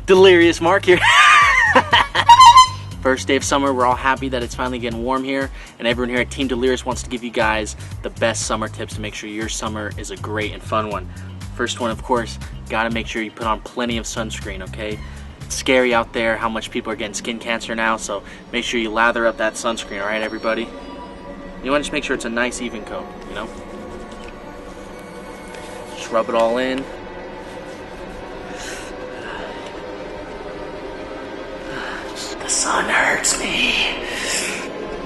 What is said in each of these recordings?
Delirious Mark here. First day of summer, we're all happy that it's finally getting warm here, and everyone here at Team Delirious wants to give you guys the best summer tips to make sure your summer is a great and fun one. First one, of course, gotta make sure you put on plenty of sunscreen, okay? It's scary out there how much people are getting skin cancer now, so make sure you lather up that sunscreen, alright everybody? You wanna just make sure it's a nice even coat, you know? Just rub it all in. The sun hurts me.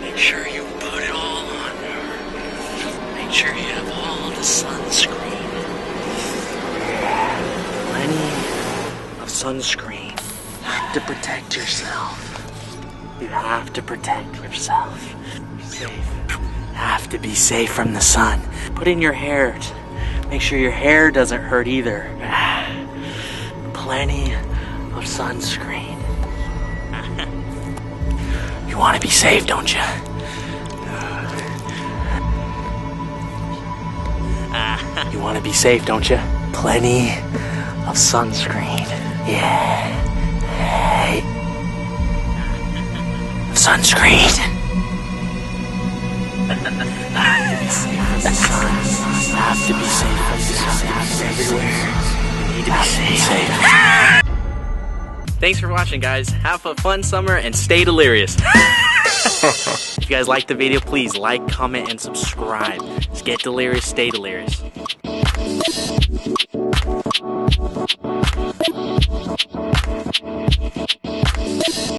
Make sure you put it all on there. Make sure you have all the sunscreen. Plenty of sunscreen. You have to protect yourself. You have to protect yourself. Safe. Have to be safe from the sun. Put in your hair. Make sure your hair doesn't hurt either. Plenty of sunscreen. You want to be safe, don't you? You want to be safe, don't you? Plenty of sunscreen. Yeah. Hey. Sunscreen. Have to be safe from the sun. Have to be safe from the sun. Everywhere. You need to be safe. Thanks for watching, guys. Have a fun summer and stay delirious. If you guys liked the video, please like, comment, and subscribe. Just get delirious, stay delirious.